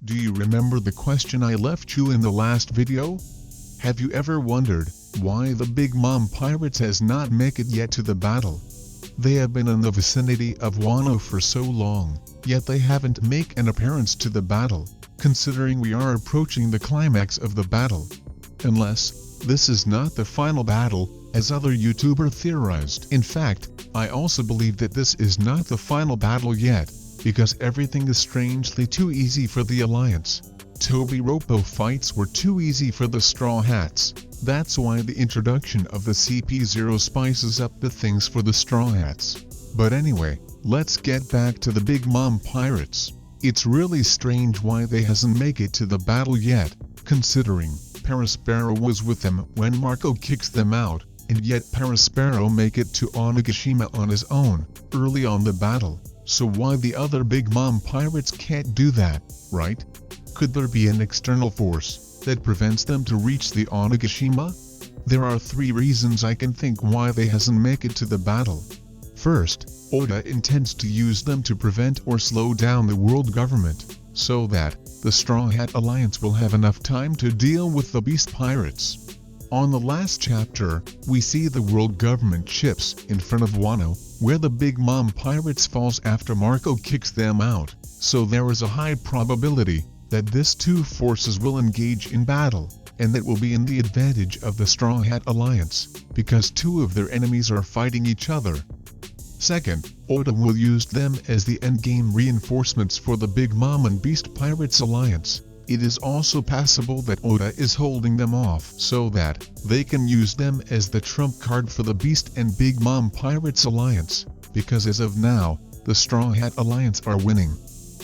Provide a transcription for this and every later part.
Do you remember the question I left you in the last video? Have you ever wondered why the Big Mom Pirates has not make it yet to the battle? They have been in the vicinity of Wano for so long, yet they haven't make an appearance to the battle, considering we are approaching the climax of the battle. Unless this is not the final battle, as other YouTubers theorized. In fact, I also believe that this is not the final battle yet, because everything is strangely too easy for the Alliance. Tobi-Roppo fights were too easy for the Straw Hats. That's why the introduction of the CP0 spices up the things for the Straw Hats. But anyway, let's get back to the Big Mom Pirates. It's really strange why they hasn't make it to the battle yet, considering Perospero was with them when Marco kicks them out, and yet Perospero make it to Onigashima on his own, early on the battle. So why the other Big Mom Pirates can't do that, right? Could there be an external force that prevents them to reach the Onigashima? There are 3 reasons I can think why they hasn't make it to the battle. First, Oda intends to use them to prevent or slow down the world government, so that the Straw Hat Alliance will have enough time to deal with the Beast Pirates. On the last chapter, we see the world government ships in front of Wano, where the Big Mom Pirates falls after Marco kicks them out, so there is a high probability that these 2 forces will engage in battle, and that will be in the advantage of the Straw Hat Alliance, because 2 of their enemies are fighting each other. Second, Oda will use them as the endgame reinforcements for the Big Mom and Beast Pirates Alliance. It is also possible that Oda is holding them off so that they can use them as the trump card for the Beast and Big Mom Pirates Alliance, because as of now, the Straw Hat Alliance are winning.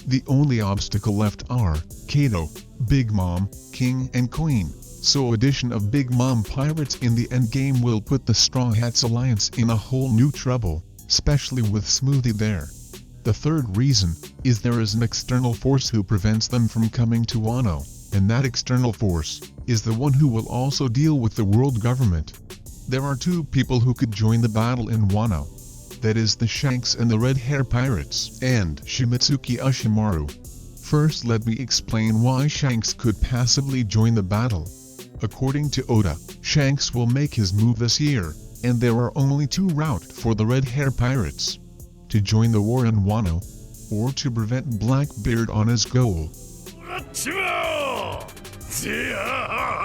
The only obstacle left are Kato, Big Mom, King and Queen, so addition of Big Mom Pirates in the endgame will put the Straw Hats Alliance in a whole new trouble, especially with Smoothie there. The third reason is there is an external force who prevents them from coming to Wano, and that external force is the one who will also deal with the world government. There are 2 people who could join the battle in Wano. That is the Shanks and the Red Hair Pirates and Shimotsuki Ushimaru. First let me explain why Shanks could passively join the battle. According to Oda, Shanks will make his move this year, and there are only 2 routes for the Red Hair Pirates. To join the war in Wano, or to prevent Blackbeard on his goal.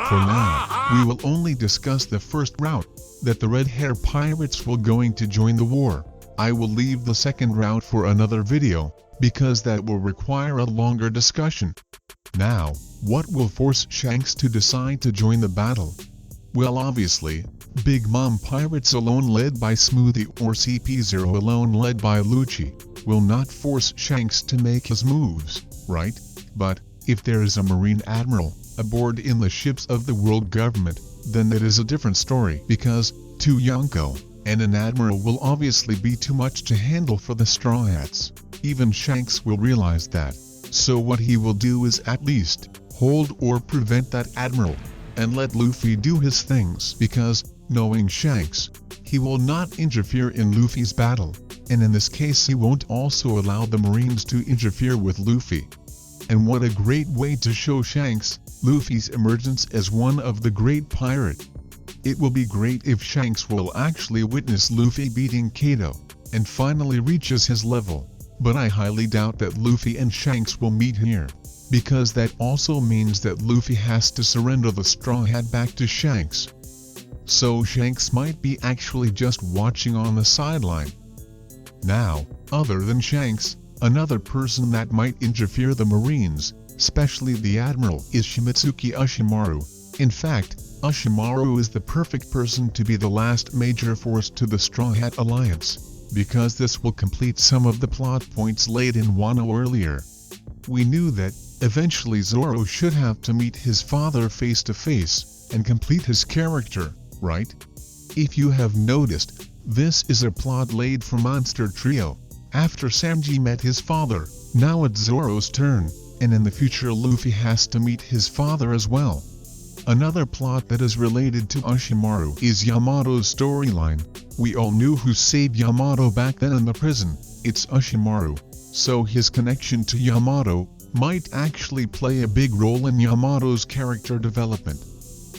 For now, we will only discuss the first route, that the Red Hair Pirates will going to join the war. I will leave the second route for another video, because that will require a longer discussion. Now, what will force Shanks to decide to join the battle? Well, obviously, Big Mom Pirates alone led by Smoothie or CP0 alone led by Lucci will not force Shanks to make his moves, right? But if there is a Marine Admiral aboard in the ships of the world government, then that is a different story, because 2 Yonko and an Admiral will obviously be too much to handle for the Straw Hats. Even Shanks will realize that, so what he will do is at least hold or prevent that Admiral, and let Luffy do his things, because, knowing Shanks, he will not interfere in Luffy's battle, and in this case he won't also allow the Marines to interfere with Luffy. And what a great way to show Shanks Luffy's emergence as one of the great pirate. It will be great if Shanks will actually witness Luffy beating Kato, and finally reaches his level, but I highly doubt that Luffy and Shanks will meet here, because that also means that Luffy has to surrender the Straw Hat back to Shanks. So Shanks might be actually just watching on the sideline. Now, other than Shanks, another person that might interfere the Marines, especially the Admiral, is Shimotsuki Ushimaru. In fact, Ushimaru is the perfect person to be the last major force to the Straw Hat Alliance, because this will complete some of the plot points laid in Wano earlier. We knew that eventually Zoro should have to meet his father face to face and complete his character, right? If you have noticed, this is a plot laid for Monster Trio. After Sanji met his father, now it's Zoro's turn, and in the future Luffy has to meet his father as well. Another plot that is related to Ushimaru is Yamato's storyline. We all knew who saved Yamato back then in the prison, it's Ushimaru, so his connection to Yamato might actually play a big role in Yamato's character development.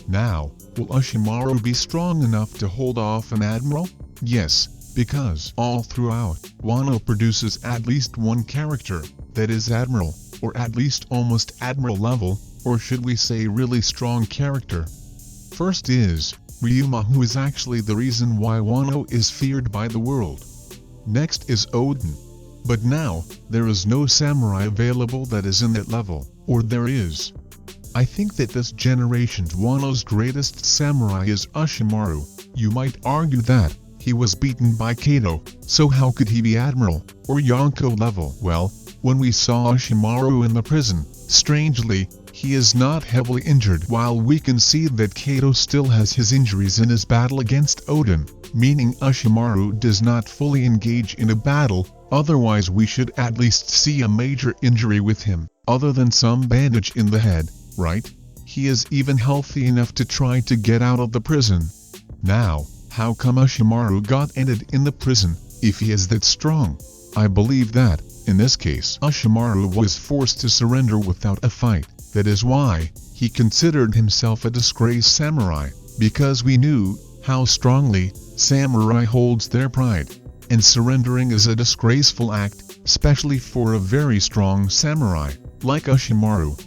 Now, will Ushimaru be strong enough to hold off an admiral? Yes, because all throughout, Wano produces at least one character that is admiral, or at least almost admiral level, or should we say really strong character. First is Ryuma, who is actually the reason why Wano is feared by the world. Next is Odin. But now, there is no samurai available that is in that level, or there is. I think that this generation's Wano's greatest samurai is Ushimaru. You might argue that he was beaten by Kato, so how could he be admiral, or Yonko level? Well, when we saw Ushimaru in the prison, strangely, he is not heavily injured, while we can see that Kato still has his injuries in his battle against Odin, meaning Ushimaru does not fully engage in a battle, otherwise we should at least see a major injury with him, other than some bandage in the head, right? He is even healthy enough to try to get out of the prison. Now, how come Ushimaru got ended in the prison, if he is that strong? I believe that, in this case, Ushimaru was forced to surrender without a fight. That is why he considered himself a disgraced samurai, because we knew how strongly samurai holds their pride, and surrendering is a disgraceful act, especially for a very strong samurai, like Ushimaru.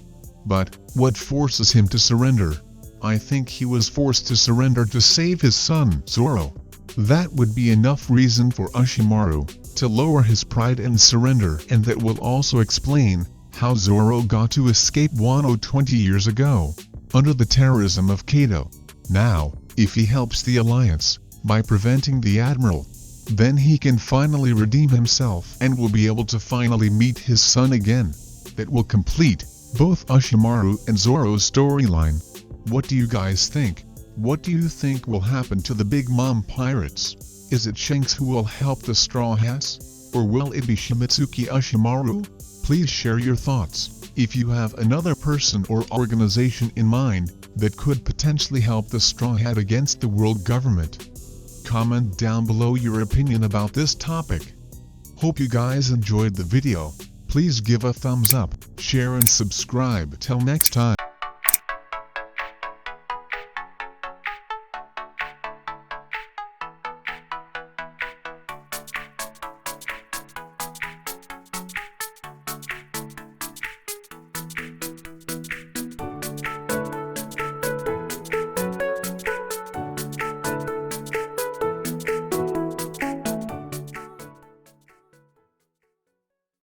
But what forces him to surrender? I think he was forced to surrender to save his son, Zoro. That would be enough reason for Ushimaru to lower his pride and surrender, and that will also explain how Zoro got to escape Wano 20 years ago, under the terrorism of Kato. Now, if he helps the Alliance by preventing the Admiral, then he can finally redeem himself and will be able to finally meet his son again. That will complete both Ushimaru and Zoro's storyline. What do you guys think? What do you think will happen to the Big Mom pirates? Is it Shanks who will help the Straw Hats? Or will it be Shimotsuki Ushimaru? Please share your thoughts. If you have another person or organization in mind that could potentially help the Straw Hat against the world government, comment down below your opinion about this topic. Hope you guys enjoyed the video. Please give a thumbs up, share and subscribe. Till next time.